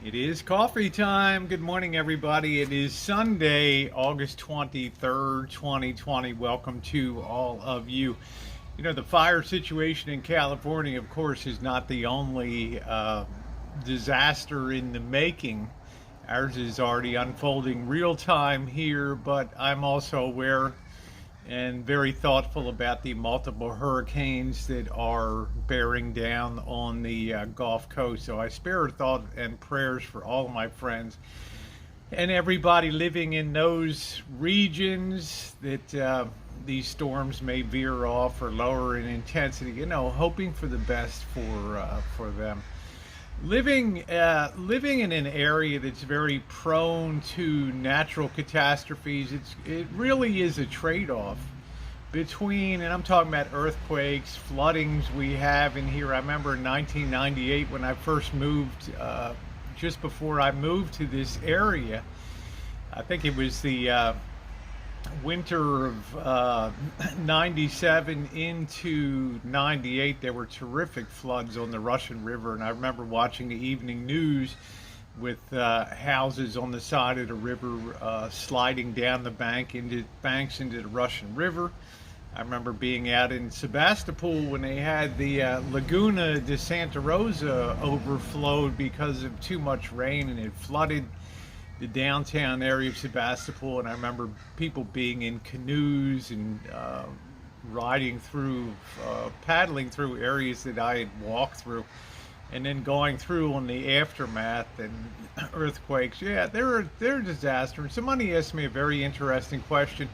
It is coffee time. Good morning, everybody. It is Sunday, August 23rd, 2020. Welcome to all of you. You know, the fire situation in California, of course, is not the only disaster in the making. Ours is already unfolding real time here, but I'm also aware and very thoughtful about the multiple hurricanes that are bearing down on the Gulf Coast. So I spare thought and prayers for all of my friends and everybody living in those regions that these storms may veer off or lower in intensity. You know, hoping for the best for them. Living in an area that's very prone to natural catastrophes, it really is a trade-off between, and I'm talking about earthquakes, floodings we have in here. I remember in 1998 when I first moved, just before I moved to this area. I think it was the winter of 97 into 98. There were terrific floods on the Russian River, and I remember watching the evening news with houses on the side of the river sliding down the banks into the Russian River. I remember being out in Sebastopol when they had the Laguna de Santa Rosa overflowed because of too much rain, and it flooded the downtown area of Sebastopol. And I remember people being in canoes and riding through, paddling through areas that I had walked through, and then going through on the aftermath and earthquakes. Yeah, they're a disaster. And somebody asked me a very interesting question.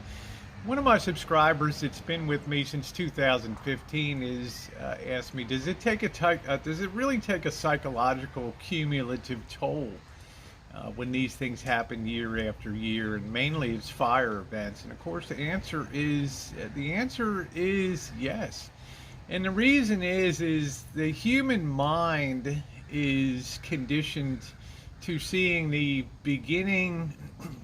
One of my subscribers that's been with me since 2015 is asked me, does it really take a psychological cumulative toll when these things happen year after year, and mainly it's fire events? And of course the answer is yes. And the reason is the human mind is conditioned to seeing the beginning,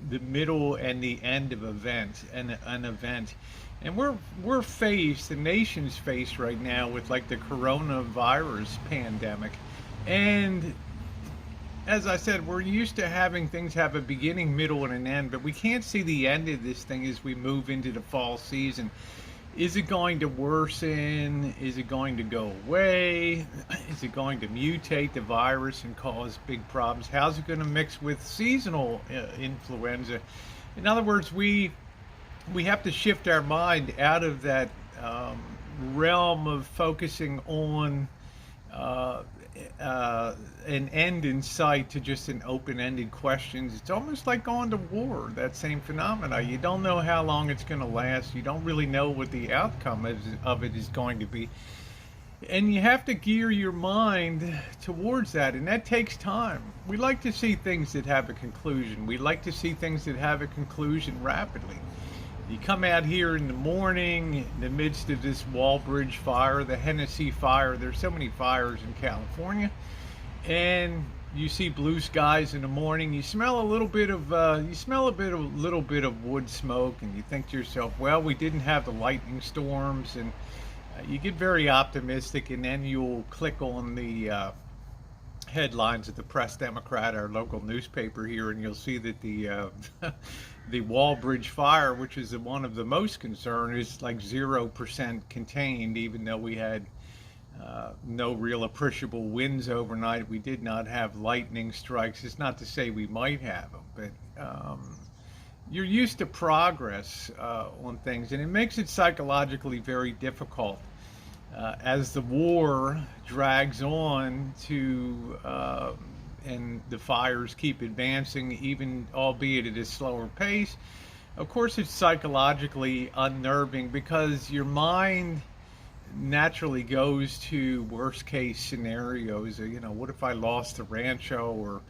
the middle, and the end of an event. And we're faced, the nation's faced right now with like the coronavirus pandemic. And as I said, we're used to having things have a beginning, middle, and an end, but we can't see the end of this thing as we move into the fall season. Is it going to worsen? Is it going to go away? Is it going to mutate the virus and cause big problems? How's it going to mix with seasonal influenza? In other words, we have to shift our mind out of that realm of focusing on an end in sight to just an open-ended questions. It's almost like going to war, that same phenomena. You don't know how long it's going to last. You don't really know what the outcome of it is going to be. And you have to gear your mind towards that, and that takes time. We like to see things that have a conclusion. We like to see things that have a conclusion rapidly. You come out here in the morning, in the midst of this Walbridge fire, the Hennessy fire. There's so many fires in California, and you see blue skies in the morning. You smell a little bit of wood smoke, and you think to yourself, well, we didn't have the lightning storms, and you get very optimistic, and then you'll click on the headlines of the Press Democrat, our local newspaper here, and you'll see that the the Walbridge fire, which is one of the most concerned, is like 0% contained, even though we had no real appreciable winds overnight. We did not have lightning strikes. It's not to say we might have them, but you're used to progress on things, and it makes it psychologically very difficult as the war drags on to and the fires keep advancing, even albeit at a slower pace. Of course, it's psychologically unnerving because your mind naturally goes to worst case scenarios. You know, what if I lost the rancho, or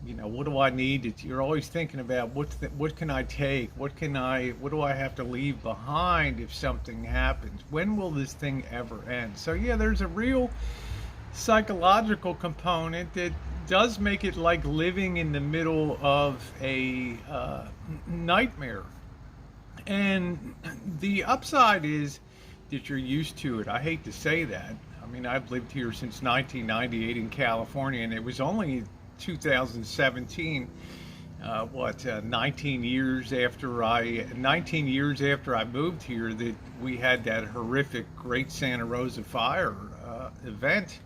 you know, what do I need to, you're always thinking about what can I take, what do I have to leave behind if something happens, when will this thing ever end? So yeah, there's a real psychological component that does make it like living in the middle of a nightmare. And the upside is that you're used to it. I hate to say that. I mean, I've lived here since 1998 in California, and it was only 2017. 19 years after I moved here, that we had that horrific Great Santa Rosa fire event.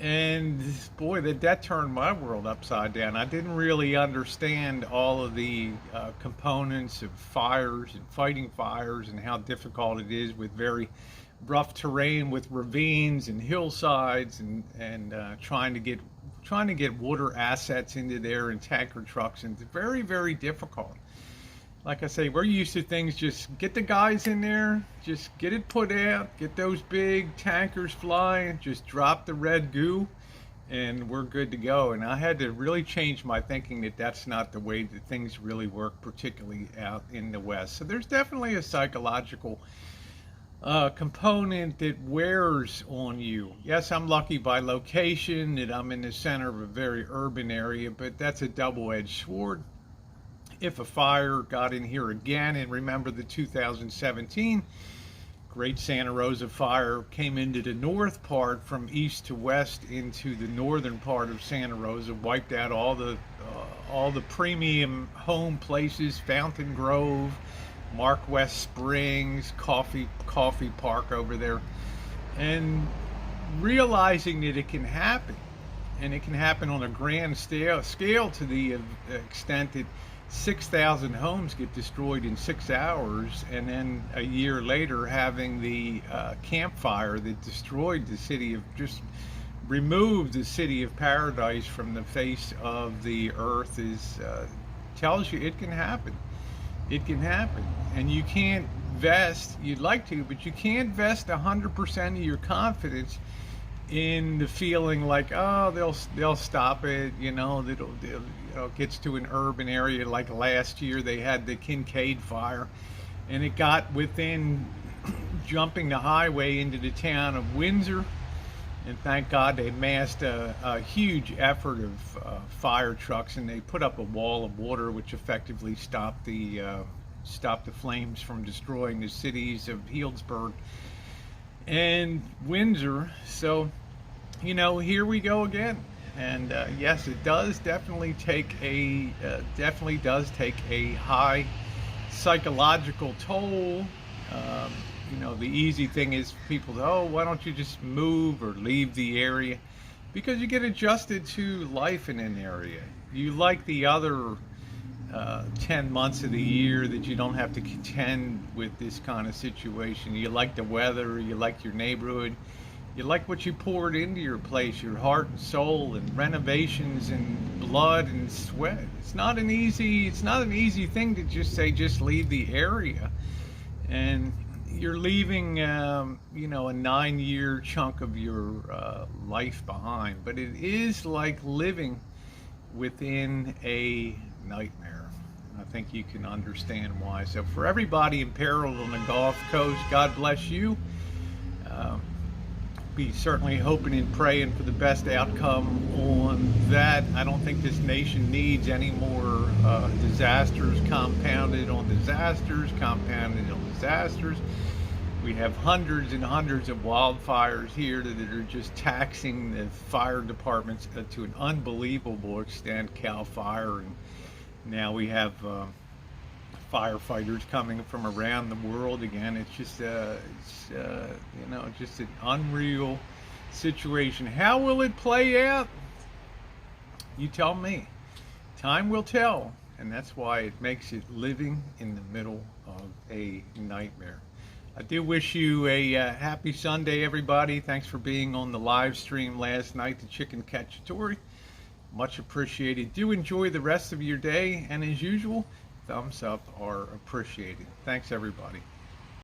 And boy, that turned my world upside down. I didn't really understand all of the components of fires and fighting fires, and how difficult it is with very rough terrain, with ravines and hillsides, and trying to get water assets into there and tanker trucks, and it's very, very difficult. Like I say, we're used to things, just get the guys in there, just get it put out, get those big tankers flying, just drop the red goo, and we're good to go. And I had to really change my thinking that that's not the way that things really work, particularly out in the West. So there's definitely a psychological component that wears on you. Yes, I'm lucky by location that I'm in the center of a very urban area, but that's a double-edged sword. If a fire got in here again, and remember the 2017 Great Santa Rosa fire came into the north part from east to west into the northern part of Santa Rosa, wiped out all the premium home places, Fountain Grove, Mark West Springs, Coffee Park over there, and realizing that it can happen, and it can happen on a grand scale to the extent that 6,000 homes get destroyed in 6 hours, and then a year later having the Camp Fire that destroyed the city of, just removed the city of Paradise from the face of the earth, is tells you it can happen. It can happen, and you can't vest, you'd like to, but you can't vest 100% of your confidence in the feeling like, oh, they'll stop it, it gets to an urban area. Like last year they had the Kincaid fire, and it got within jumping the highway into the town of Windsor, and thank God they massed a huge effort of fire trucks, and they put up a wall of water which effectively stopped the flames from destroying the cities of Healdsburg and Windsor. So, here we go again. And yes, it does definitely take a high psychological toll. The easy thing is people say, oh, why don't you just move or leave the area? Because you get adjusted to life in an area. You like the other 10 months of the year that you don't have to contend with this kind of situation. You like the weather, you like your neighborhood, you like what you poured into your place, your heart and soul, and renovations and blood and sweat. It's not an easy thing to just say, just leave the area. And you're leaving, a 9-year chunk of your life behind. But it is like living within a nightmare. I think you can understand why. So for everybody imperiled on the Gulf Coast, God bless you. Be certainly hoping and praying for the best outcome on that. I don't think this nation needs any more disasters compounded on disasters, We have hundreds and hundreds of wildfires here that are just taxing the fire departments to an unbelievable extent. CAL FIRE, and now we have firefighters coming from around the world again. It's just just an unreal situation. How will it play out? You tell me. Time will tell, and that's why it makes it living in the middle of a nightmare. I do wish you a happy Sunday, everybody. Thanks for being on the live stream last night, the Chicken Cacciatore. Much appreciated. Do enjoy the rest of your day, and as usual, thumbs up are appreciated. Thanks, everybody.